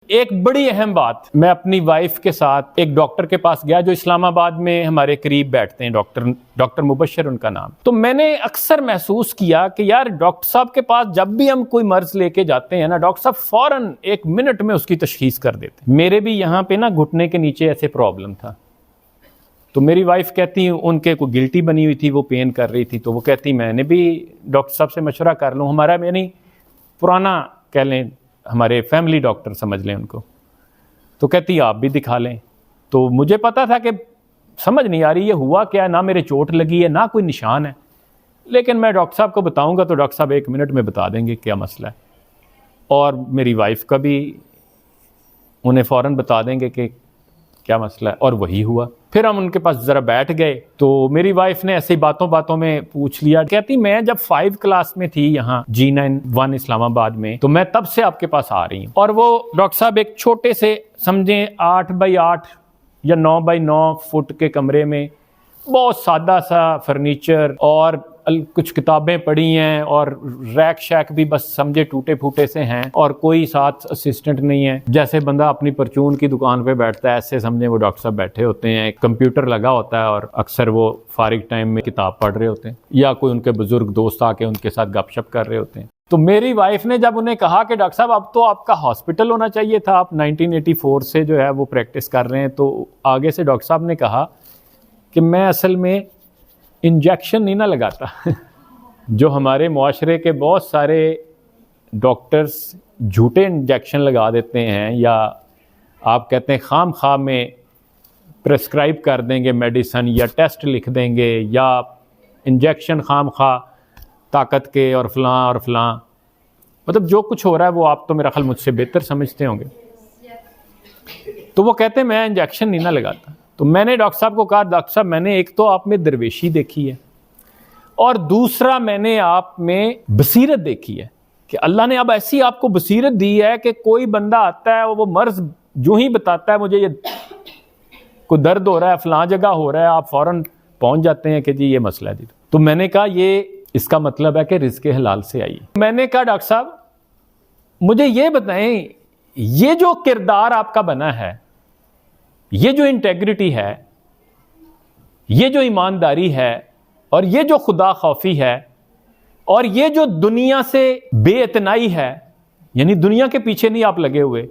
एक बड़ी अहम बात, मैं अपनी वाइफ के साथ एक डॉक्टर के पास गया जो इस्लामाबाद में हमारे करीब बैठते हैं, डॉक्टर मुबशर उनका नाम। तो मैंने अक्सर महसूस किया कि यार डॉक्टर साहब के पास जब भी हम कोई मर्ज लेके जाते हैं ना, डॉक्टर साहब फौरन 1 मिनट में उसकी तशखीस कर देते। मेरे भी यहाँ पे ना घुटने के नीचे ऐसे प्रॉब्लम था, तो मेरी वाइफ कहती उनके को गिल्टी बनी हुई थी, वो पेन कर रही थी, तो वो कहती मैंने भी डॉक्टर साहब से मशवरा कर लूँ। हमारा यानी पुराना कह लें, हमारे फैमिली डॉक्टर समझ लें उनको। तो कहती आप भी दिखा लें। तो मुझे पता था कि समझ नहीं आ रही ये हुआ क्या, ना मेरे चोट लगी है ना कोई निशान है, लेकिन मैं डॉक्टर साहब को बताऊंगा तो डॉक्टर साहब 1 मिनट में बता देंगे क्या मसला है, और मेरी वाइफ का भी उन्हें फ़ौरन बता देंगे कि क्या मसला है, और वही हुआ। फिर हम उनके पास ज़रा बैठ गए, तो मेरी वाइफ ने ऐसे ही बातों बातों में पूछ लिया, कहती मैं जब 5 क्लास में थी यहाँ G9-1 इस्लामाबाद में, तो मैं तब से आपके पास आ रही हूँ। और वो डॉक्टर साहब एक छोटे से समझें 8 बाई 8 या 9 बाई 9 फुट के कमरे में, बहुत सादा सा फर्नीचर और कुछ किताबें पड़ी हैं, और रैक शैक भी बस समझे टूटे फूटे से हैं, और कोई साथ असिस्टेंट नहीं है। जैसे बंदा अपनी परचून की दुकान पे बैठता है ऐसे समझे वो डॉक्टर साहब बैठे होते हैं। कंप्यूटर लगा होता है और अक्सर वो फारिग टाइम में किताब पढ़ रहे होते हैं, या कोई उनके बुजुर्ग दोस्त आके उनके साथ गपशप कर रहे होते हैं। तो मेरी वाइफ ने जब उन्हें कहा कि डॉक्टर साहब अब तो आपका हॉस्पिटल होना चाहिए था, आप 1984 से जो है वो प्रैक्टिस कर रहे हैं, तो आगे से डॉक्टर साहब ने कहा कि मैं असल में इंजेक्शन नहीं ना लगाता जो हमारे मुआशरे के बहुत सारे डॉक्टर्स झूठे इंजेक्शन लगा देते हैं, या आप कहते हैं खाम खा में प्रेस्क्राइब कर देंगे मेडिसन, या टेस्ट लिख देंगे, या इंजेक्शन खाम खा ताकत के और फलां, मतलब जो कुछ हो रहा है वो आप तो मेरा ख्याल मुझसे बेहतर समझते होंगे। तो वो कहते हैं मैं इंजेक्शन नहीं ना लगाता। तो मैंने डॉक्टर साहब को कहा डॉक्टर साहब मैंने एक तो आप में दरवेशी देखी है, और दूसरा मैंने आप में बसीरत देखी है कि अल्लाह ने अब ऐसी आपको बसीरत दी है कि कोई बंदा आता है वो मर्ज जो ही बताता है मुझे ये कोई दर्द हो रहा है फलां जगह हो रहा है, आप फौरन पहुंच जाते हैं कि जी ये मसला है जी। तो मैंने कहा ये इसका मतलब है कि रिज़्क़ हलाल से आई। मैंने कहा डॉक्टर साहब मुझे ये बताएं, ये जो किरदार आपका बना है, ये जो इंटेग्रिटी है, ये जो ईमानदारी है, और ये जो खुदा खौफी है, और ये जो दुनिया से बेइतनाई है, यानी दुनिया के पीछे नहीं आप लगे हुए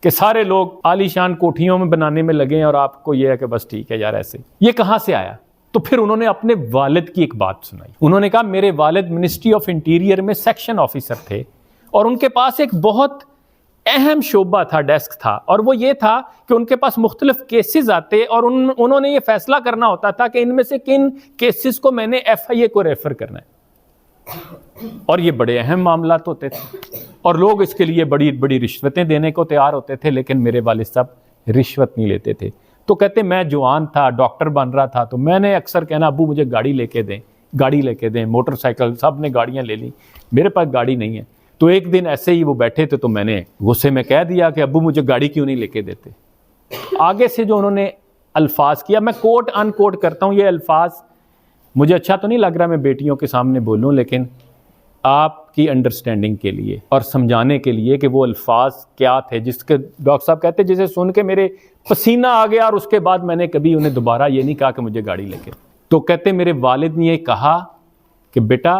कि सारे लोग आलीशान कोठियों में बनाने में लगे हैं और आपको ये है कि बस ठीक है यार ऐसे, ये कहां से आया? तो फिर उन्होंने अपने वालिद की एक बात सुनाई। उन्होंने कहा मेरे वालिद मिनिस्ट्री ऑफ इंटीरियर में सेक्शन ऑफिसर थे, और उनके पास एक बहुत अहम शोबा था, डेस्क था, और वो ये था कि उनके पास मुख्तलिफ केसेस आते, और उन्होंने ये फैसला करना होता था कि इनमें से किन केसेस को मैंने FIA को रेफर करना है। और ये बड़े अहम मामलात होते थे, और लोग इसके लिए बड़ी बड़ी रिश्वतें देने को तैयार होते थे, लेकिन मेरे वालिद साहब रिश्वत नहीं लेते थे। तो कहते मैं जवान था, डॉक्टर बन रहा था, तो मैंने अक्सर कहना अब्बू मुझे गाड़ी लेके दें, गाड़ी लेके दें, मोटरसाइकिल, सब ने गाड़ियाँ ले ली, मेरे पास गाड़ी नहीं है। तो एक दिन ऐसे ही वो बैठे थे, तो मैंने गुस्से में कह दिया कि अब्बू मुझे गाड़ी क्यों नहीं लेके देते। आगे से जो उन्होंने अल्फाज किया, मैं कोट अनकोट करता हूँ, ये अल्फाज मुझे अच्छा तो नहीं लग रहा मैं बेटियों के सामने बोलूँ, लेकिन आपकी अंडरस्टैंडिंग के लिए और समझाने के लिए कि वो अल्फाज क्या थे, जिसके डॉक्टर साहब कहते जिसे सुन के मेरे पसीना आ गया, और उसके बाद मैंने कभी उन्हें दोबारा ये नहीं कहा कि मुझे गाड़ी लेके। तो कहते मेरे वालिद ने ये कहा कि बेटा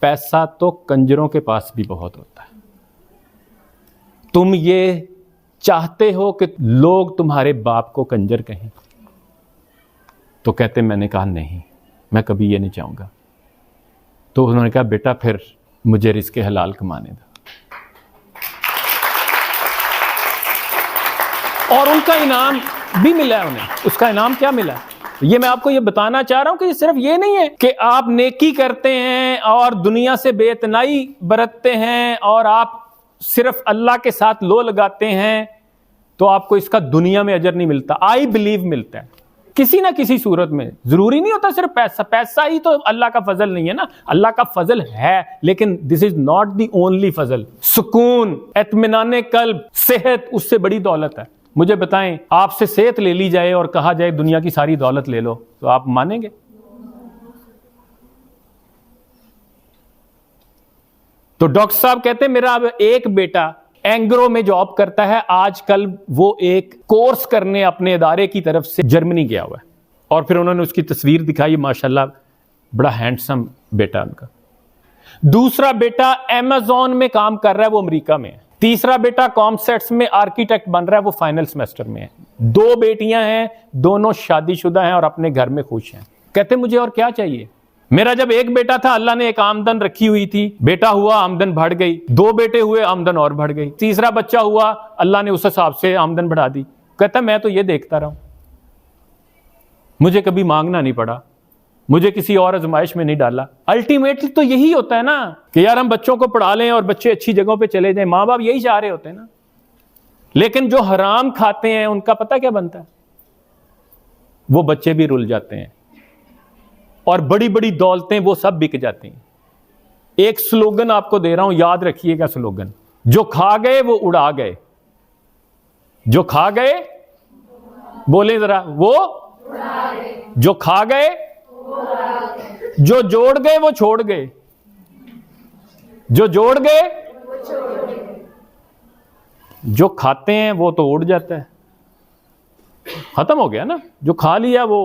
पैसा तो कंजरों के पास भी बहुत होता है, तुम ये चाहते हो कि लोग तुम्हारे बाप को कंजर कहें? तो कहते मैंने कहा नहीं, मैं कभी ये नहीं चाहूँगा। तो उन्होंने कहा बेटा फिर मुझे रिज़्क़ हलाल कमाने दो, और उनका इनाम भी मिला है उन्हें। उसका इनाम क्या मिला? ये मैं आपको ये बताना चाह रहा हूं कि सिर्फ ये नहीं है कि आप नेकी करते हैं और दुनिया से बेइतनाई बरतते हैं और आप सिर्फ अल्लाह के साथ लो लगाते हैं तो आपको इसका दुनिया में अजर नहीं मिलता। आई बिलीव मिलता है किसी ना किसी सूरत में। जरूरी नहीं होता सिर्फ पैसा, पैसा ही तो अल्लाह का फजल नहीं है ना, अल्लाह का फजल है, लेकिन this is not the only फजल। सुकून, इत्मीनान कल्ब, सेहत, उससे बड़ी दौलत है। मुझे बताएं, आपसे सेहत ले ली जाए और कहा जाए दुनिया की सारी दौलत ले लो, तो आप मानेंगे? तो डॉक्टर साहब कहते मेरा अब एक बेटा एंग्रो में जॉब करता है, आजकल वो एक कोर्स करने अपने इदारे की तरफ से जर्मनी गया हुआ है। और फिर उन्होंने उसकी तस्वीर दिखाई, माशाल्लाह बड़ा हैंडसम बेटा उनका। दूसरा बेटा अमेज़न में काम कर रहा है, वो अमेरिका में है। तीसरा बेटा कॉमसेट्स में आर्किटेक्ट बन रहा है, वो फाइनल सेमेस्टर में है। 2 बेटियां हैं, दोनों शादीशुदा हैं और अपने घर में खुश हैं। कहते मुझे और क्या चाहिए। मेरा जब एक बेटा था अल्लाह ने एक आमदन रखी हुई थी, बेटा हुआ आमदन बढ़ गई, 2 बेटे हुए आमदन और बढ़ गई, तीसरा बच्चा हुआ अल्लाह ने उस हिसाब से आमदन बढ़ा दी। कहता मैं तो ये देखता रहा हूं, मुझे कभी मांगना नहीं पड़ा, मुझे किसी और आजमाइश में नहीं डाला। अल्टीमेटली तो यही होता है ना कि यार हम बच्चों को पढ़ा लें और बच्चे अच्छी जगहों पे चले जाएं, माँ बाप यही चाह रहे होते हैं ना। लेकिन जो हराम खाते हैं उनका पता क्या बनता है, वो बच्चे भी रुल जाते हैं और बड़ी बड़ी दौलतें वो सब बिक जाती हैं। एक स्लोगन आपको दे रहा हूं, याद रखिएगा स्लोगन, जो खा गए वो उड़ा गए, जो खा गए, बोले जरा, वो जो खा गए, जो जोड़ गए वो छोड़ गए, जो जोड़ गए, जो खाते हैं वो तो उड़ जाता है, खत्म हो गया ना। जो खा लिया वो,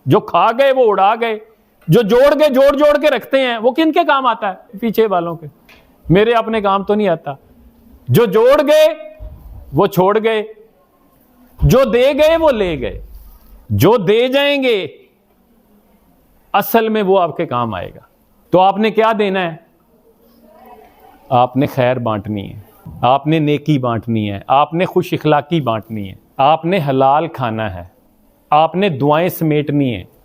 जो खा गए वो उड़ा गए, जो जोड़ गए, जोड़ जोड़ के रखते हैं, वो किनके काम आता है, पीछे वालों के, मेरे अपने काम तो नहीं आता। जो जोड़ गए वो छोड़ गए, जो दे गए वो ले गए, जो दे जाएंगे असल में वो आपके काम आएगा। तो आपने क्या देना है, आपने खैर बांटनी है, आपने नेकी बांटनी है, आपने खुश इखलाकी बांटनी है, आपने हलाल खाना है, आपने दुआएं समेटनी है,